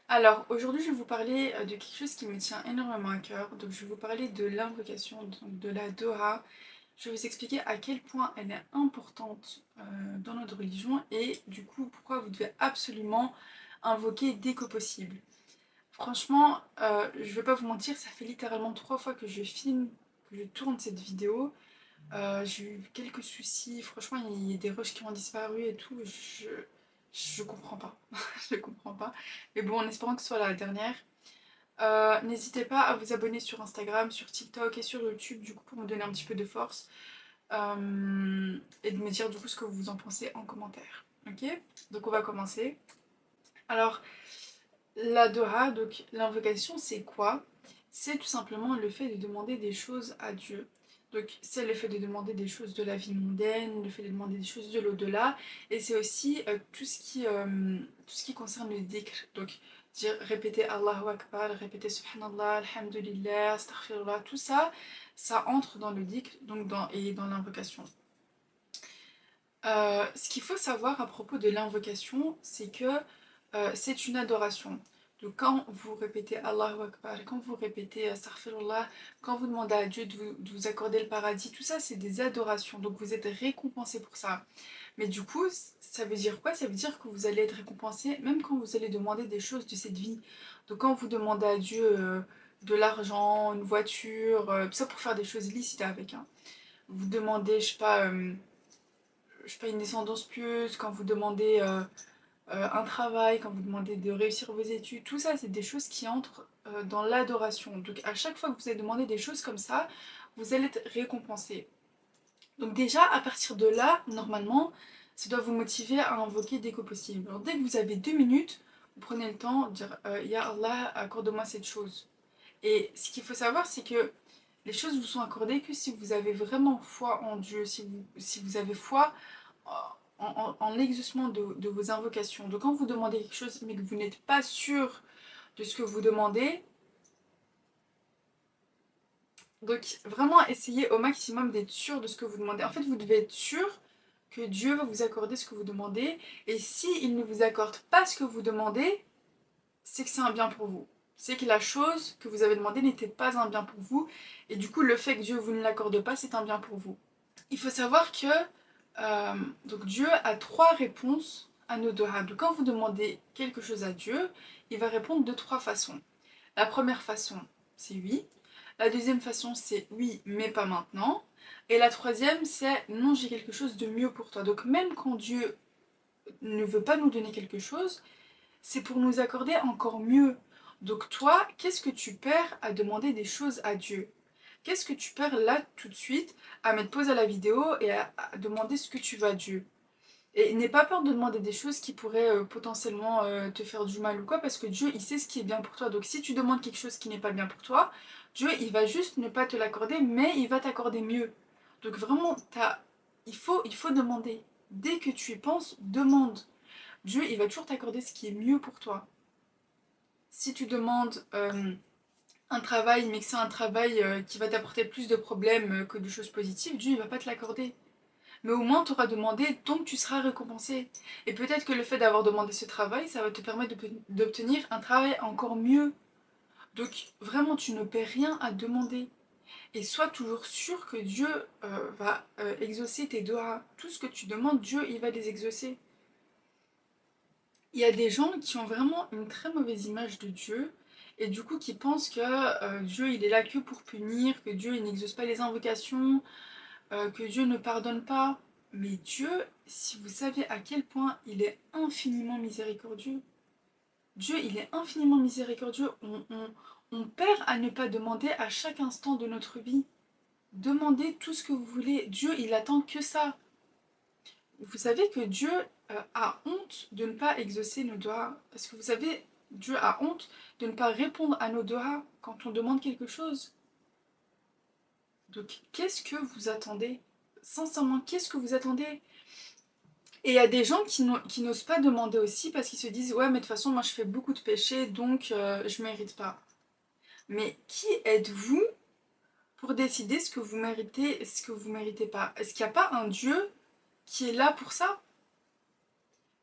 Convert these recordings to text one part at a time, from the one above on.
Alors aujourd'hui je vais vous parler de quelque chose qui me tient énormément à cœur. Donc je vais vous parler de l'invocation, donc de la Doha. Je vais vous expliquer à quel point elle est importante dans notre religion et du coup pourquoi vous devez absolument invoquer dès que possible. Franchement, je vais pas vous mentir, ça fait littéralement 3 fois que je filme, que je tourne cette vidéo. J'ai eu quelques soucis, franchement il y a des rushs qui ont disparu et tout, je comprends pas, je comprends pas. Mais bon, en espérant que ce soit la dernière. N'hésitez pas à vous abonner sur Instagram, sur TikTok et sur YouTube du coup pour me donner un petit peu de force et de me dire du coup ce que vous en pensez en commentaire. Ok? Donc on va commencer. Alors la Doha, donc l'invocation c'est quoi? C'est tout simplement le fait de demander des choses à Dieu. Donc c'est le fait de demander des choses de la vie mondaine, le fait de demander des choses de l'au-delà, et c'est aussi tout ce qui concerne le dhikr. Donc dire, répéter Allahu Akbar, répéter Subhanallah, Alhamdulillah, Astaghfirullah, tout ça, ça entre dans le dhikr donc et dans l'invocation. Ce qu'il faut savoir à propos de l'invocation, c'est que c'est une adoration. Donc quand vous répétez Allahu Akbar, quand vous répétez Astaghfirullah, quand vous demandez à Dieu de vous accorder le paradis, tout ça c'est des adorations. Donc vous êtes récompensé pour ça. Mais du coup, ça veut dire quoi? Ça veut dire que vous allez être récompensé même quand vous allez demander des choses de cette vie. Donc quand vous demandez à Dieu de l'argent, une voiture, ça pour faire des choses licites avec. Hein. Vous demandez, je sais pas, une descendance pieuse, quand vous demandez un travail, quand vous demandez de réussir vos études, tout ça, c'est des choses qui entrent dans l'adoration. Donc à chaque fois que vous allez demander des choses comme ça, vous allez être récompensé. Donc déjà, à partir de là, normalement, ça doit vous motiver à invoquer dès que possible. Alors dès que vous avez 2 minutes, vous prenez le temps de dire Ya Allah, accorde-moi cette chose. Et ce qu'il faut savoir, c'est que les choses vous sont accordées que si vous avez vraiment foi en Dieu, si vous avez foi en l'exaucement de vos invocations. Donc quand vous demandez quelque chose mais que vous n'êtes pas sûr de ce que vous demandez, donc vraiment essayez au maximum d'être sûr de ce que vous demandez. En fait, vous devez être sûr que Dieu va vous accorder ce que vous demandez. Et si il ne vous accorde pas ce que vous demandez, c'est que c'est un bien pour vous. C'est que la chose que vous avez demandé n'était pas un bien pour vous. Et du coup, le fait que Dieu vous ne l'accorde pas, c'est un bien pour vous. Il faut savoir que donc Dieu a 3 réponses à nos doha. Donc quand vous demandez quelque chose à Dieu, il va répondre de 3 façons. La première façon, c'est oui. La deuxième façon, c'est oui, mais pas maintenant. Et la troisième, c'est non, j'ai quelque chose de mieux pour toi. Donc même quand Dieu ne veut pas nous donner quelque chose, c'est pour nous accorder encore mieux. Donc toi, qu'est-ce que tu perds à demander des choses à Dieu? Qu'est-ce que tu perds là tout de suite à mettre pause à la vidéo et à demander ce que tu veux à Dieu? Et n'aie pas peur de demander des choses qui pourraient potentiellement te faire du mal ou quoi, parce que Dieu, il sait ce qui est bien pour toi. Donc si tu demandes quelque chose qui n'est pas bien pour toi, Dieu, il va juste ne pas te l'accorder, mais il va t'accorder mieux. Donc vraiment, il faut demander. Dès que tu y penses, demande. Dieu, il va toujours t'accorder ce qui est mieux pour toi. Si tu demandes un travail, mais que c'est un travail qui va t'apporter plus de problèmes que de choses positives, Dieu, il va pas te l'accorder. Mais au moins, tu auras demandé, donc tu seras récompensé. Et peut-être que le fait d'avoir demandé ce travail, ça va te permettre d'obtenir un travail encore mieux. Donc vraiment, tu ne perds rien à demander. Et sois toujours sûr que Dieu va exaucer tes doigts. Tout ce que tu demandes, Dieu, il va les exaucer. Il y a des gens qui ont vraiment une très mauvaise image de Dieu et du coup qui pensent que Dieu il est là que pour punir, que Dieu il n'exauce pas les invocations, que Dieu ne pardonne pas. Mais Dieu, si vous savez à quel point il est infiniment miséricordieux, Dieu il est infiniment miséricordieux, on perd à ne pas demander à chaque instant de notre vie. Demandez tout ce que vous voulez, Dieu il attend que ça. Vous savez que Dieu a honte de ne pas exaucer nos doigts. Parce que vous savez, Dieu a honte de ne pas répondre à nos doigts quand on demande quelque chose. Donc, qu'est-ce que vous attendez? Sincèrement, qu'est-ce que vous attendez? Et il y a des gens qui n'osent pas demander aussi parce qu'ils se disent ouais, mais de toute façon, moi je fais beaucoup de péchés donc je mérite pas. Mais qui êtes-vous pour décider ce que vous méritez et ce que vous méritez pas? Est-ce qu'il n'y a pas un Dieu qui est là pour ça?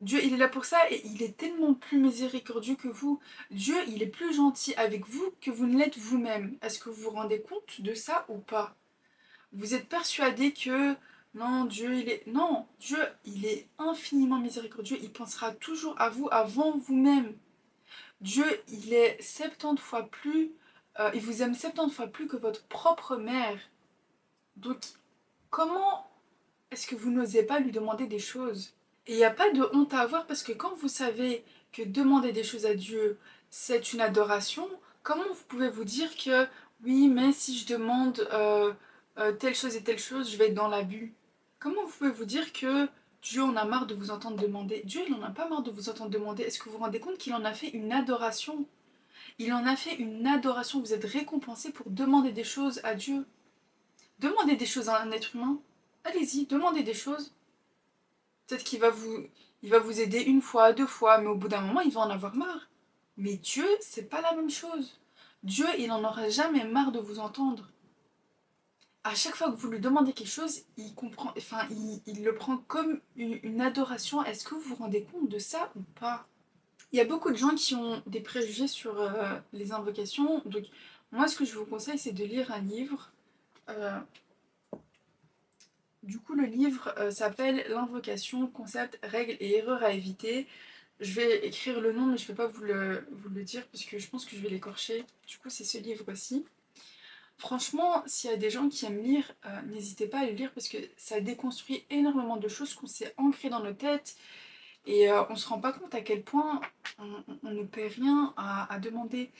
Dieu, il est là pour ça et il est tellement plus miséricordieux que vous. Dieu, il est plus gentil avec vous que vous ne l'êtes vous-même. Est-ce que vous vous rendez compte de ça ou pas? Vous êtes persuadé que non, Dieu, il est... Non, Dieu, il est infiniment miséricordieux. Il pensera toujours à vous avant vous-même. Dieu, il est 70 fois plus... il vous aime 70 fois plus que votre propre mère. Donc, comment est-ce que vous n'osez pas lui demander des choses? Et il n'y a pas de honte à avoir parce que quand vous savez que demander des choses à Dieu, c'est une adoration, comment vous pouvez vous dire que oui, mais si je demande telle chose et telle chose, je vais être dans l'abus? Comment vous pouvez vous dire que Dieu en a marre de vous entendre demander? Dieu, il en a pas marre de vous entendre demander. Est-ce que vous vous rendez compte qu'il en a fait une adoration? Il en a fait une adoration. Vous êtes récompensé pour demander des choses à Dieu. Demandez des choses à un être humain. Allez-y, demandez des choses. Peut-être il va vous aider une fois, deux fois, mais au bout d'un moment, il va en avoir marre. Mais Dieu, c'est pas la même chose. Dieu, il n'en aura jamais marre de vous entendre. À chaque fois que vous lui demandez quelque chose, il comprend, enfin, il le prend comme une adoration. Est-ce que vous vous rendez compte de ça ou pas? Il y a beaucoup de gens qui ont des préjugés sur les invocations. Donc, moi, ce que je vous conseille, c'est de lire un livre. Euh, du coup, le livre s'appelle L'invocation, concept, règles et erreurs à éviter. Je vais écrire le nom, mais je ne vais pas vous le dire parce que je pense que je vais l'écorcher. Du coup, c'est ce livre-ci. Franchement, s'il y a des gens qui aiment lire, n'hésitez pas à le lire parce que ça déconstruit énormément de choses qu'on s'est ancrées dans nos têtes et on se rend pas compte à quel point on ne paie rien à demander.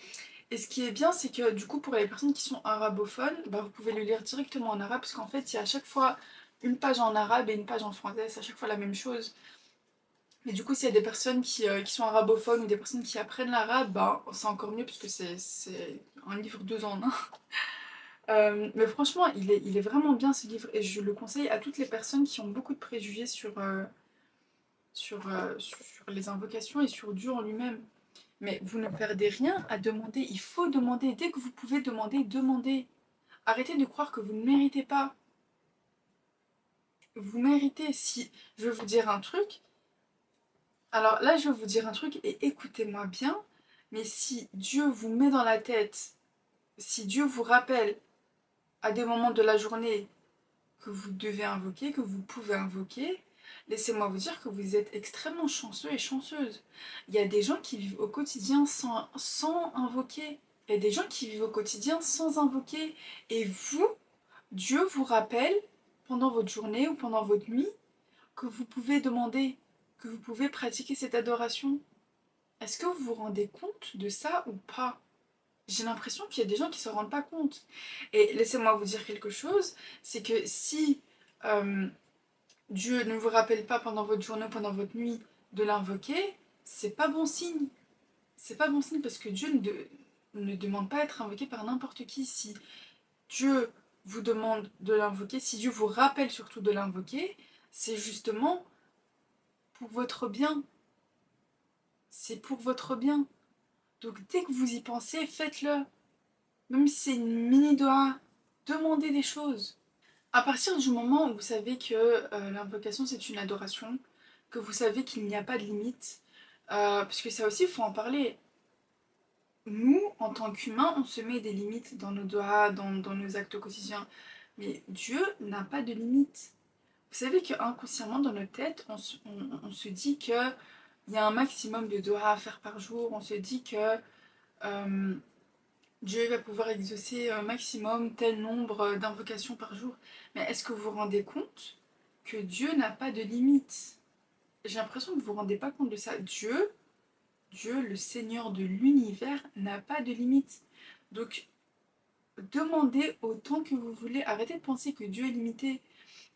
Et ce qui est bien, c'est que du coup, pour les personnes qui sont arabophones, bah, vous pouvez le lire directement en arabe parce qu'en fait, il y a à chaque fois une page en arabe et une page en français, c'est à chaque fois la même chose. Mais du coup, s'il y a des personnes qui sont arabophones ou des personnes qui apprennent l'arabe, bah, c'est encore mieux parce que c'est un livre deux en un. Mais franchement, il est vraiment bien ce livre et je le conseille à toutes les personnes qui ont beaucoup de préjugés sur les invocations et sur Dieu en lui-même. Mais vous ne perdez rien à demander, il faut demander. Dès que vous pouvez demander, demandez. Arrêtez de croire que vous ne méritez pas. Vous méritez. Si je vais vous dire un truc, alors là, je vais vous dire un truc et écoutez-moi bien, mais si Dieu vous met dans la tête, si Dieu vous rappelle à des moments de la journée que vous devez invoquer, que vous pouvez invoquer, laissez-moi vous dire que vous êtes extrêmement chanceux et chanceuse. Il y a des gens qui vivent au quotidien sans invoquer. Il y a des gens qui vivent au quotidien sans invoquer. Et vous, Dieu vous rappelle pendant votre journée ou pendant votre nuit que vous pouvez demander, que vous pouvez pratiquer cette adoration. Est-ce que vous vous rendez compte de ça ou pas? J'ai l'impression qu'il y a des gens qui ne se rendent pas compte. Et laissez-moi vous dire quelque chose, c'est que si euh, Dieu ne vous rappelle pas pendant votre journée ou pendant votre nuit de l'invoquer, c'est pas bon signe. C'est pas bon signe parce que Dieu ne demande pas à être invoqué par n'importe qui. Si Dieu vous demande de l'invoquer, si Dieu vous rappelle surtout de l'invoquer, c'est justement pour votre bien. C'est pour votre bien. Donc dès que vous y pensez, faites-le. Même si c'est une mini doha, demandez des choses. À partir du moment où vous savez que l'invocation c'est une adoration, que vous savez qu'il n'y a pas de limite, parce que ça aussi il faut en parler. Nous, en tant qu'humains, on se met des limites dans nos doigts, dans nos actes quotidiens. Mais Dieu n'a pas de limite. Vous savez qu'inconsciemment dans notre tête, on se dit qu'il y a un maximum de doigts à faire par jour. On se dit que euh, Dieu va pouvoir exaucer un maximum tel nombre d'invocations par jour. Mais est-ce que vous vous rendez compte que Dieu n'a pas de limite? J'ai l'impression que vous ne vous rendez pas compte de ça. Dieu, le Seigneur de l'univers, n'a pas de limite. Donc, demandez autant que vous voulez. Arrêtez de penser que Dieu est limité.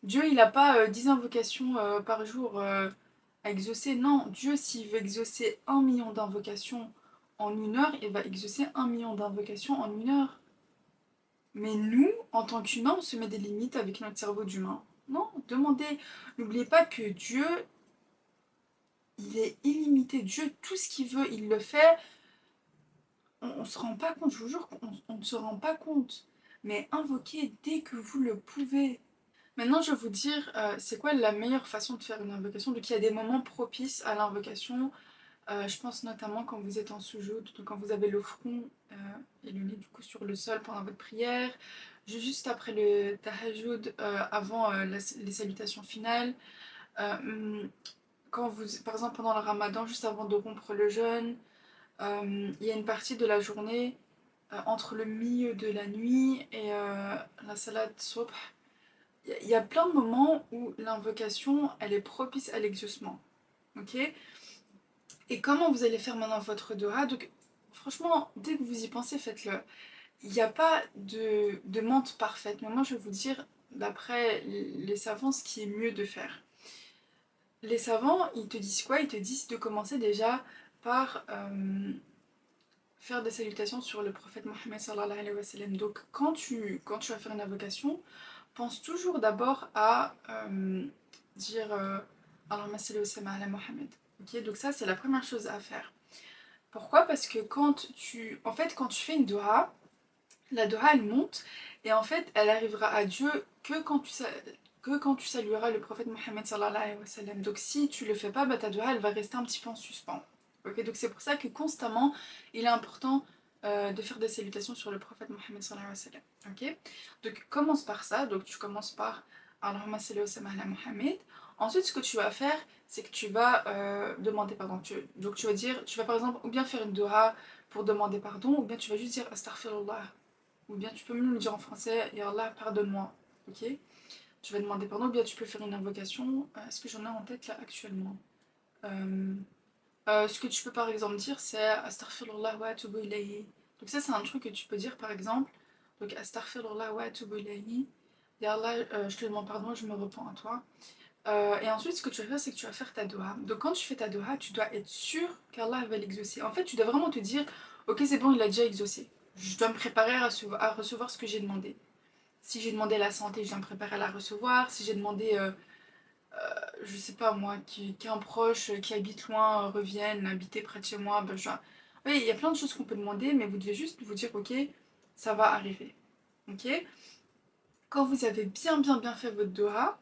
Dieu, il n'a pas 10 invocations par jour à exaucer. Non, Dieu, s'il veut exaucer 1 million d'invocations en une heure, il va exaucer 1 million d'invocations en une heure. Mais nous, en tant qu'humains, on se met des limites avec notre cerveau d'humain. Non, demandez. N'oubliez pas que Dieu, il est illimité. Dieu, tout ce qu'il veut, il le fait. On se rend pas compte, je vous jure qu'on ne se rend pas compte. Mais invoquez dès que vous le pouvez. Maintenant, je vais vous dire c'est quoi la meilleure façon de faire une invocation. Donc il y a des moments propices à l'invocation. Je pense notamment quand vous êtes en sujoud, donc quand vous avez le front et le nez du coup sur le sol pendant votre prière, juste après le tahajjud, avant les salutations finales, quand vous, par exemple pendant le ramadan, juste avant de rompre le jeûne, il y a une partie de la journée entre le milieu de la nuit et la salat subh. Il y a plein de moments où l'invocation elle est propice à l'exaucement. Ok. Et comment vous allez faire maintenant votre Dora? Donc, franchement, dès que vous y pensez, faites-le. Il n'y a pas de menthe parfaite, mais moi je vais vous dire, d'après les savants, ce qui est mieux de faire. Les savants, ils te disent quoi? Ils te disent de commencer déjà par faire des salutations sur le prophète Mohammed sallallahu alayhi wa sallam. Donc, quand tu vas faire une invocation, pense toujours d'abord à dire Allahumma salli wa sallam ala Mohammed. Ok, donc ça, c'est la première chose à faire. Pourquoi? Parce que quand tu fais une doha, la doha elle monte et en fait elle arrivera à Dieu que quand tu salueras le prophète Mohammed sallallahu alayhi wa sallam. Donc si tu le fais pas, bah, ta doha elle va rester un petit peu en suspens. Ok, donc c'est pour ça que constamment il est important de faire des salutations sur le prophète Mohammed sallallahu alayhi wa sallam. Ok, donc commence par ça. Donc tu commences par Allahumma salli wa sallam ala Mohammed. Ensuite, ce que tu vas faire, c'est que tu vas demander pardon. Donc tu vas dire, tu vas par exemple ou bien faire une doha pour demander pardon, ou bien tu vas juste dire astaghfirullah, ou bien tu peux même le dire en français, Ya Allah, pardonne-moi. Ok? Tu vas demander pardon, ou bien tu peux faire une invocation. Est-ce que j'en ai en tête là actuellement? Euh, Ce que tu peux par exemple dire, c'est astaghfirullah wa atubu ilayhi. Donc ça, c'est un truc que tu peux dire par exemple. Donc astaghfirullah wa atubu ilayhi. Ya Allah, je te demande pardon, je me repens à toi. Et ensuite, ce que tu vas faire, c'est que tu vas faire ta doha. Donc, quand tu fais ta doha, tu dois être sûr qu'Allah va l'exaucer. En fait, tu dois vraiment te dire, ok, c'est bon, il a déjà exaucé. Je dois me préparer à recevoir ce que j'ai demandé. Si j'ai demandé la santé, je dois me préparer à la recevoir. Si j'ai demandé, je sais pas moi, qu'un proche qui habite loin revienne habiter près de chez moi, ben, oui, il y a plein de choses qu'on peut demander, mais vous devez juste vous dire, ok, ça va arriver. Ok? Quand vous avez bien, bien, bien fait votre doha,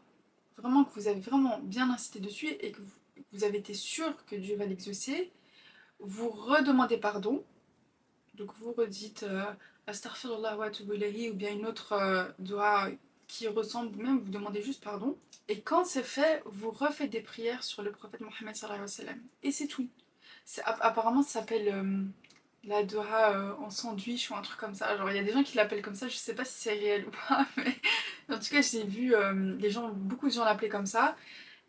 vraiment que vous avez vraiment bien insisté dessus et que vous avez été sûr que Dieu va l'exaucer, vous redemandez pardon. Donc vous redites Astaghfirullah wa atubu ilayhi ou bien une autre doha qui ressemble même, vous demandez juste pardon. Et quand c'est fait, vous refaites des prières sur le prophète Mohammed sallallahu alayhi wa sallam. Et c'est tout. Apparemment, ça s'appelle la doha en sandwich ou un truc comme ça. Genre, il y a des gens qui l'appellent comme ça, je sais pas si c'est réel ou pas, mais en tout cas, j'ai vu beaucoup de gens l'appeler comme ça.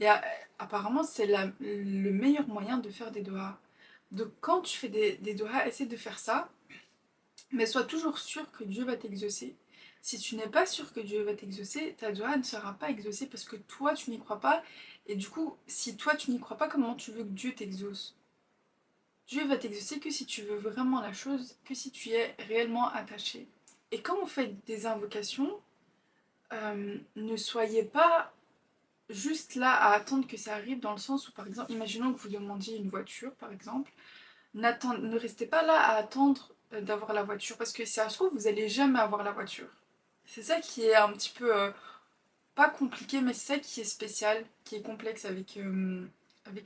Et apparemment, c'est le meilleur moyen de faire des dohas. Donc, quand tu fais des dohas, essaie de faire ça, mais sois toujours sûr que Dieu va t'exaucer. Si tu n'es pas sûr que Dieu va t'exaucer, ta doha ne sera pas exaucée parce que toi, tu n'y crois pas. Et du coup, si toi, tu n'y crois pas, comment tu veux que Dieu t'exauce? Dieu va t'exaucer que si tu veux vraiment la chose, que si tu y es réellement attaché. Et quand vous faites des invocations, ne soyez pas juste là à attendre que ça arrive dans le sens où, par exemple, imaginons que vous demandiez une voiture, par exemple, ne restez pas là à attendre d'avoir la voiture, parce que si ça se trouve, vous allez jamais avoir la voiture. C'est ça qui est un petit peu, pas compliqué, mais c'est ça qui est spécial, qui est complexe avec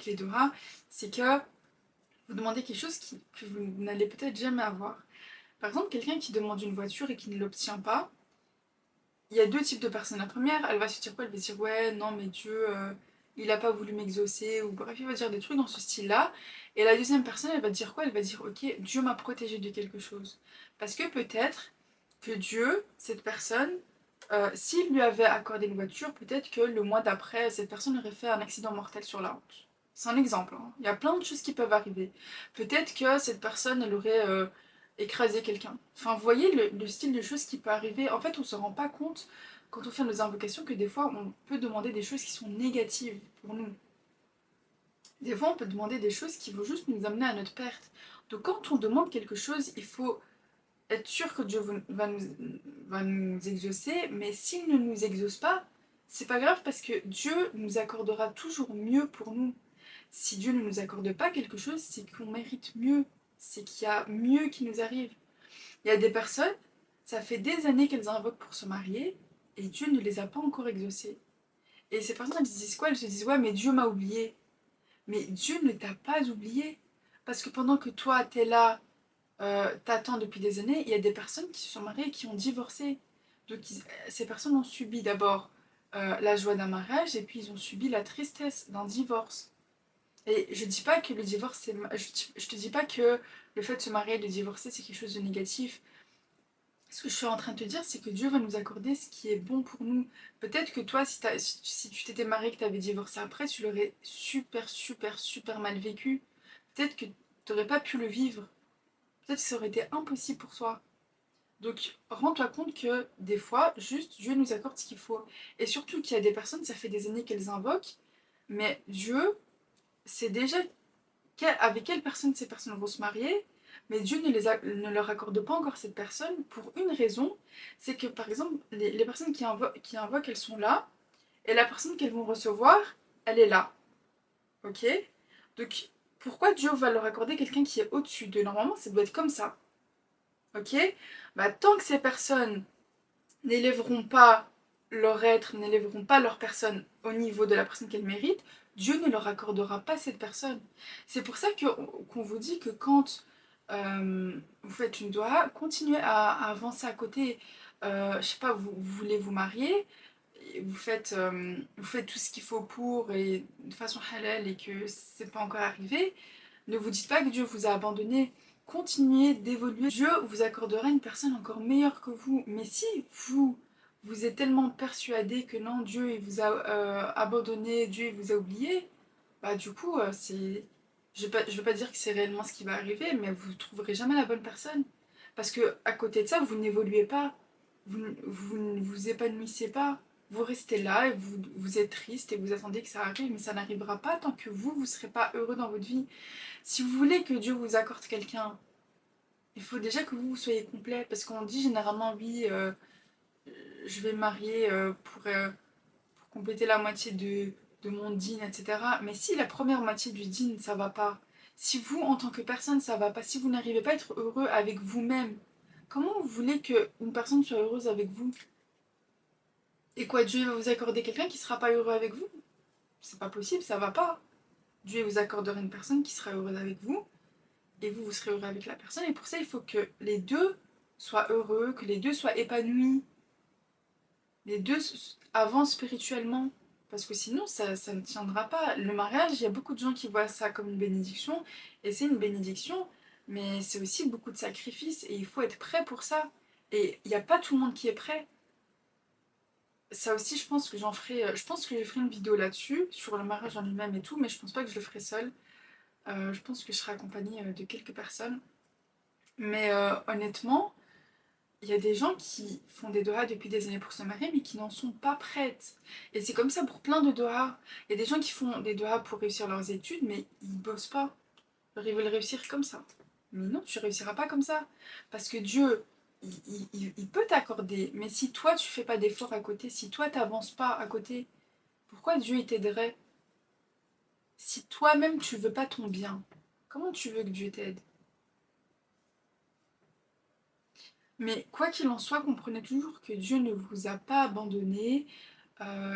les Dora, c'est que vous demandez quelque chose que vous n'allez peut-être jamais avoir. Par exemple, quelqu'un qui demande une voiture et qui ne l'obtient pas, il y a deux types de personnes. La première, elle va se dire quoi? Elle va se dire ouais, non, mais Dieu, il a pas voulu m'exaucer, ou bref, il va dire des trucs dans ce style-là. Et la deuxième personne, elle va dire quoi? Elle va dire ok, Dieu m'a protégé de quelque chose. Parce que peut-être que Dieu, cette personne, s'il lui avait accordé une voiture, peut-être que le mois d'après, cette personne aurait fait un accident mortel sur la route. C'est un exemple, hein. Il y a plein de choses qui peuvent arriver. Peut-être que cette personne, elle aurait écraser quelqu'un. Enfin, vous voyez le style de choses qui peut arriver. En fait, on se rend pas compte quand on fait nos invocations que des fois, on peut demander des choses qui sont négatives pour nous. Des fois, on peut demander des choses qui vont juste nous amener à notre perte. Donc, quand on demande quelque chose, il faut être sûr que Dieu va nous exaucer, mais s'il ne nous exauce pas, c'est pas grave parce que Dieu nous accordera toujours mieux pour nous. Si Dieu ne nous accorde pas quelque chose, c'est qu'on mérite mieux, c'est qu'il y a mieux qui nous arrive. Il y a des personnes, ça fait des années qu'elles invoquent pour se marier, et Dieu ne les a pas encore exaucés. Et ces personnes, elles se disent quoi? Elles se disent, ouais, mais Dieu m'a oublié. Mais Dieu ne t'a pas oublié. Parce que pendant que toi, t'es là, t'attends depuis des années, il y a des personnes qui se sont mariées et qui ont divorcé. Donc ces personnes ont subi d'abord la joie d'un mariage et puis ils ont subi la tristesse d'un divorce. Et je dis pas que le divorce, je te dis pas que le fait de se marier et de divorcer, c'est quelque chose de négatif. Ce que je suis en train de te dire, c'est que Dieu va nous accorder ce qui est bon pour nous. Peut-être que toi, si tu t'étais marié et que tu avais divorcé après, tu l'aurais super, super, super mal vécu. Peut-être que tu n'aurais pas pu le vivre. Peut-être que ça aurait été impossible pour toi. Donc, rends-toi compte que des fois, juste, Dieu nous accorde ce qu'il faut. Et surtout qu'il y a des personnes, ça fait des années qu'elles invoquent, mais Dieu sait déjà avec quelle personne ces personnes vont se marier, mais Dieu ne leur accorde pas encore cette personne pour une raison, c'est que par exemple, les personnes qui invoquent, elles sont là, et la personne qu'elles vont recevoir, elle est là. Ok? Donc, pourquoi Dieu va leur accorder quelqu'un qui est au-dessus d'eux? Normalement, ça doit être comme ça. Ok? Bah, tant que ces personnes n'élèveront pas leur être, n'élèveront pas leur personne au niveau de la personne qu'elles méritent, Dieu ne leur accordera pas cette personne. C'est pour ça qu'on vous dit que quand vous faites une doha, continuez à avancer à côté. Je sais pas, vous voulez vous marier, et vous faites tout ce qu'il faut pour et de façon halal et que c'est pas encore arrivé. Ne vous dites pas que Dieu vous a abandonné. Continuez d'évoluer. Dieu vous accordera une personne encore meilleure que vous. Mais si vous êtes tellement persuadé que non, Dieu il vous a abandonné, Dieu il vous a oublié, bah du coup, c'est... je veux pas dire que c'est réellement ce qui va arriver, mais vous trouverez jamais la bonne personne. Parce que à côté de ça, vous n'évoluez pas. Vous ne vous épanouissez pas. Vous restez là et vous êtes triste et vous attendez que ça arrive, mais ça n'arrivera pas tant que vous ne serez pas heureux dans votre vie. Si vous voulez que Dieu vous accorde quelqu'un, il faut déjà que vous soyez complet. Parce qu'on dit généralement, oui, je vais me marier pour compléter la moitié de mon dîn, etc. Mais si la première moitié du dîn, ça va pas, si vous, en tant que personne, ça va pas, si vous n'arrivez pas à être heureux avec vous-même, comment vous voulez qu'une personne soit heureuse avec vous? Et quoi, Dieu va vous accorder quelqu'un qui sera pas heureux avec vous? C'est pas possible, ça va pas. Dieu vous accordera une personne qui sera heureuse avec vous, et vous, vous serez heureux avec la personne. Et pour ça, il faut que les deux soient heureux, que les deux soient épanouis, les deux avancent spirituellement. Parce que sinon, ça ne tiendra pas. Le mariage, il y a beaucoup de gens qui voient ça comme une bénédiction, et c'est une bénédiction, mais c'est aussi beaucoup de sacrifices, et il faut être prêt pour ça. Et il n'y a pas tout le monde qui est prêt. Ça aussi, je pense que je pense que je ferai une vidéo là-dessus, sur le mariage en lui-même et tout, mais je pense pas que je le ferai seule. Je pense que je serai accompagnée de quelques personnes. Mais honnêtement, il y a des gens qui font des dohas depuis des années pour se marier, mais qui n'en sont pas prêtes. Et c'est comme ça pour plein de dohas. Il y a des gens qui font des dohas pour réussir leurs études, mais ils bossent pas. Alors, ils veulent réussir comme ça. Mais non, tu réussiras pas comme ça. Parce que Dieu, il peut t'accorder. Mais si toi, tu fais pas d'efforts à côté, si toi, t'avances pas à côté, pourquoi Dieu, il t'aiderait? Si toi-même, tu veux pas ton bien, comment tu veux que Dieu t'aide? Mais quoi qu'il en soit, comprenez toujours que Dieu ne vous a pas abandonné,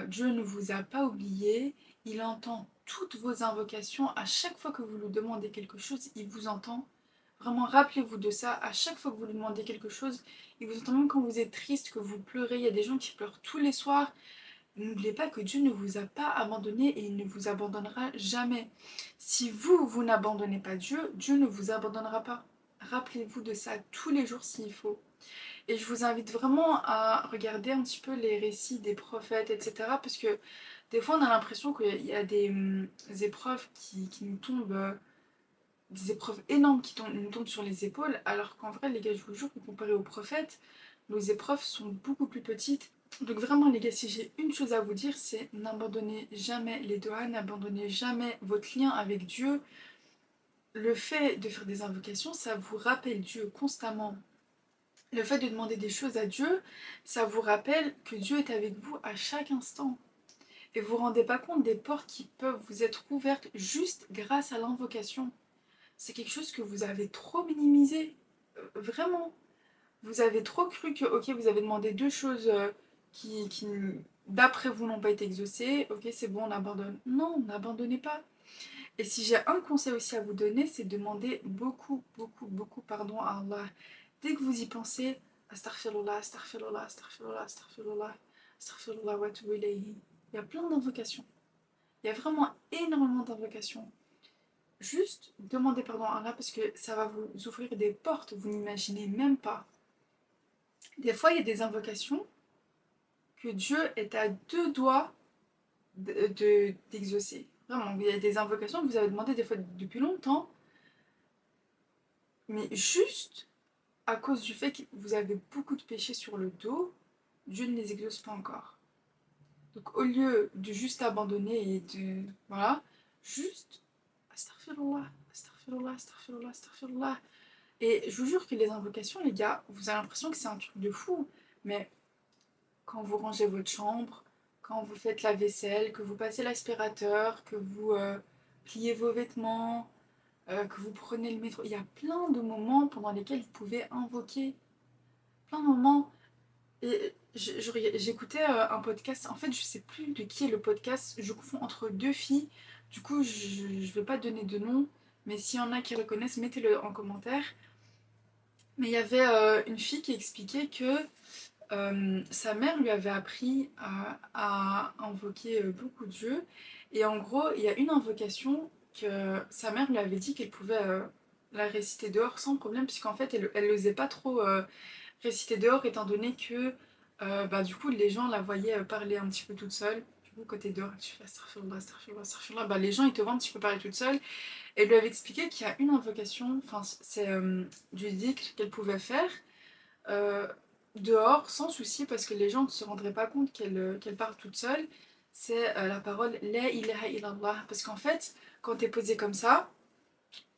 Dieu ne vous a pas oublié, il entend toutes vos invocations, à chaque fois que vous lui demandez quelque chose, il vous entend. Vraiment, rappelez-vous de ça, à chaque fois que vous lui demandez quelque chose, il vous entend même quand vous êtes triste, que vous pleurez, il y a des gens qui pleurent tous les soirs. N'oubliez pas que Dieu ne vous a pas abandonné et il ne vous abandonnera jamais. Si vous, vous n'abandonnez pas Dieu, Dieu ne vous abandonnera pas. Rappelez-vous de ça tous les jours s'il faut. Et je vous invite vraiment à regarder un petit peu les récits des prophètes, etc. Parce que des fois, on a l'impression qu'il y a des épreuves qui nous tombent, des épreuves énormes nous tombent sur les épaules, alors qu'en vrai, les gars, je vous jure que comparé aux prophètes, nos épreuves sont beaucoup plus petites. Donc vraiment, les gars, si j'ai une chose à vous dire, c'est n'abandonnez jamais les doigts, n'abandonnez jamais votre lien avec Dieu. Le fait de faire des invocations, ça vous rappelle Dieu constamment. Le fait de demander des choses à Dieu, ça vous rappelle que Dieu est avec vous à chaque instant. Et vous ne vous rendez pas compte des portes qui peuvent vous être ouvertes juste grâce à l'invocation. C'est quelque chose que vous avez trop minimisé. Vraiment. Vous avez trop cru que, ok, vous avez demandé deux choses qui d'après vous n'ont pas été exaucés, ok c'est bon on abandonne. Non, n'abandonnez pas. Et si j'ai un conseil aussi à vous donner, c'est demander beaucoup, beaucoup, beaucoup pardon à Allah. Dès que vous y pensez, astaghfirullah, astaghfirullah, astaghfirullah, astaghfirullah, astaghfirullah wa atubu ilayhi. Il y a plein d'invocations. Il y a vraiment énormément d'invocations. Juste demandez pardon à Allah parce que ça va vous ouvrir des portes, vous n'imaginez même pas. Des fois, il y a des invocations que Dieu est à deux doigts d'exaucer. Vraiment, il y a des invocations que vous avez demandé des fois depuis longtemps, mais juste à cause du fait que vous avez beaucoup de péchés sur le dos, Dieu ne les exauce pas encore. Donc au lieu de juste abandonner et de... Voilà, juste... Astaghfirullah, astaghfirullah, astaghfirullah, astaghfirullah. Et je vous jure que les invocations, les gars, vous avez l'impression que c'est un truc de fou, mais quand vous rangez votre chambre, quand vous faites la vaisselle, que vous passez l'aspirateur, que vous pliez vos vêtements, que vous prenez le métro, il y a plein de moments pendant lesquels vous pouvez invoquer. Plein de moments. Et j'écoutais un podcast, en fait je sais plus de qui est le podcast, je confonds entre deux filles, du coup je vais pas donner de nom, mais s'il y en a qui reconnaissent, mettez-le en commentaire. Mais il y avait une fille qui expliquait que sa mère lui avait appris à invoquer beaucoup Dieu. Et en gros, il y a une invocation que sa mère lui avait dit qu'elle pouvait la réciter dehors sans problème, puisqu'en fait, elle n'osait pas trop réciter dehors, étant donné que bah, du coup, les gens la voyaient parler un petit peu toute seule. Du coup, quand t'es dehors, tu fais astaghfirullah, astaghfirullah, astaghfirullah, bah, les gens ils te voient un petit peu parler toute seule. Et elle lui avait expliqué qu'il y a une invocation, enfin, c'est du dhikr qu'elle pouvait faire euh, dehors sans souci parce que les gens ne se rendraient pas compte qu'elle parle toute seule. C'est la parole La ilaha illallah. Parce qu'en fait, quand t'es posé comme ça,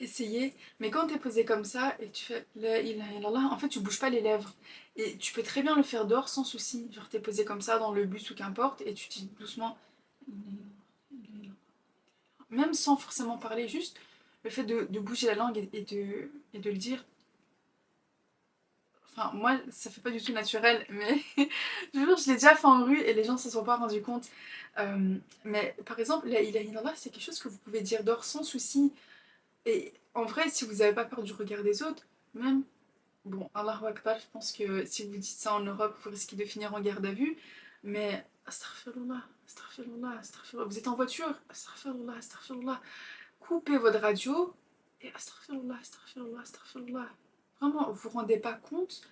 essayez, mais quand t'es posé comme ça et tu fais La ilaha illallah, en fait tu bouges pas les lèvres. Et tu peux très bien le faire dehors sans souci. Genre t'es posé comme ça dans le bus ou qu'importe et tu dis doucement, même sans forcément parler, juste le fait de bouger la langue et de le dire. Enfin, moi, ça fait pas du tout naturel, mais je jure, je l'ai déjà fait en rue et les gens se sont pas rendus compte. Mais par exemple, la ilaha illallah, c'est quelque chose que vous pouvez dire dehors sans souci. Et en vrai, si vous avez pas peur du regard des autres, même, bon, Allahu Akbar, je pense que si vous dites ça en Europe, vous risquez de finir en garde à vue. Mais astaghfirullah, astaghfirullah, astaghfirullah. Vous êtes en voiture, astaghfirullah, astaghfirullah. Coupez votre radio et astaghfirullah, astaghfirullah, astaghfirullah. Vraiment, vous vous rendez pas compte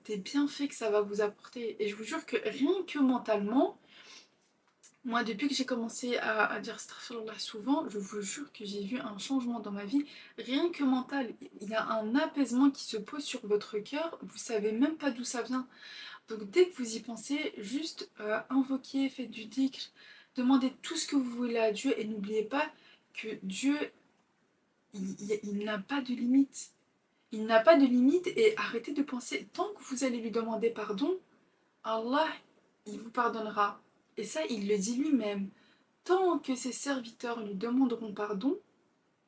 des bienfaits que ça va vous apporter. Et je vous jure que rien que mentalement, moi depuis que j'ai commencé à dire astaghfirullah souvent, je vous jure que j'ai vu un changement dans ma vie, rien que mental. Il y a un apaisement qui se pose sur votre cœur, vous savez même pas d'où ça vient. Donc dès que vous y pensez, juste invoquez, faites du dhikr, demandez tout ce que vous voulez à Dieu et n'oubliez pas que Dieu, il n'a pas de limite. Il n'a pas de limite et arrêtez de penser, tant que vous allez lui demander pardon, Allah, il vous pardonnera. Et ça, il le dit lui-même. Tant que ses serviteurs lui demanderont pardon,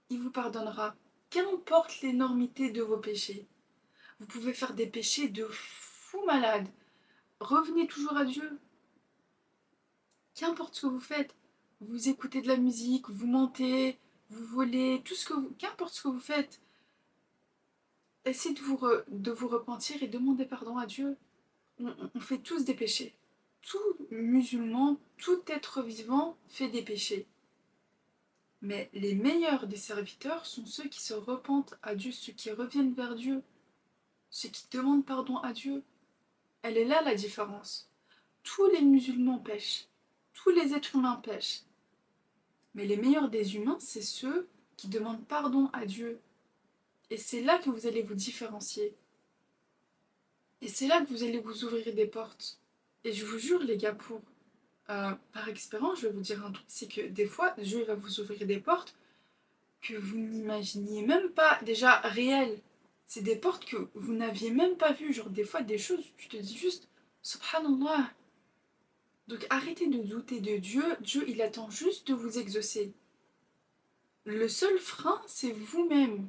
il vous pardonnera. Qu'importe l'énormité de vos péchés. Vous pouvez faire des péchés de fou malade. Revenez toujours à Dieu. Qu'importe ce que vous faites. Vous écoutez de la musique, vous mentez, vous volez, tout ce que vous... Qu'importe ce que vous faites. Essayez de vous repentir et demandez pardon à Dieu. On fait tous des péchés. Tout musulman, tout être vivant fait des péchés. Mais les meilleurs des serviteurs sont ceux qui se repentent à Dieu, ceux qui reviennent vers Dieu, ceux qui demandent pardon à Dieu. Elle est là la différence. Tous les musulmans pêchent, tous les êtres humains pêchent. Mais les meilleurs des humains, c'est ceux qui demandent pardon à Dieu. Et c'est là que vous allez vous différencier. Et c'est là que vous allez vous ouvrir des portes. Et je vous jure, les gars, par expérience, je vais vous dire un truc, c'est que des fois, Dieu va vous ouvrir des portes que vous n'imaginiez même pas déjà réelles. C'est des portes que vous n'aviez même pas vues. Genre des fois, des choses, tu te dis juste, Subhanallah. Donc arrêtez de douter de Dieu. Dieu, il attend juste de vous exaucer. Le seul frein, c'est vous-même.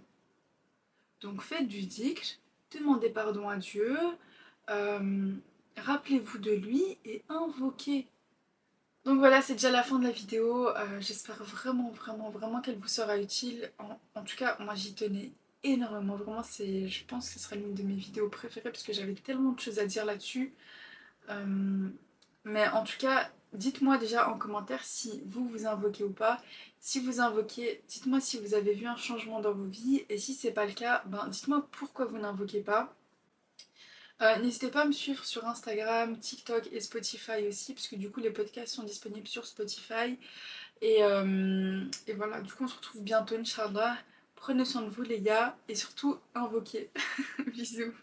Donc faites du dhikr, demandez pardon à Dieu, euh, rappelez-vous de lui et invoquez. Donc voilà, c'est déjà la fin de la vidéo. J'espère vraiment, vraiment, vraiment qu'elle vous sera utile. En tout cas, moi j'y tenais énormément. Vraiment, je pense que ce sera l'une de mes vidéos préférées parce que j'avais tellement de choses à dire là-dessus. Euh, mais en tout cas, dites-moi déjà en commentaire si vous invoquez ou pas. Si vous invoquez, dites-moi si vous avez vu un changement dans vos vies. Et si c'est pas le cas, ben dites-moi pourquoi vous n'invoquez pas. N'hésitez pas à me suivre sur Instagram, TikTok et Spotify aussi, parce que du coup les podcasts sont disponibles sur Spotify. Et voilà, du coup on se retrouve bientôt, Inch'Allah. Prenez soin de vous les gars, et surtout invoquez. Bisous.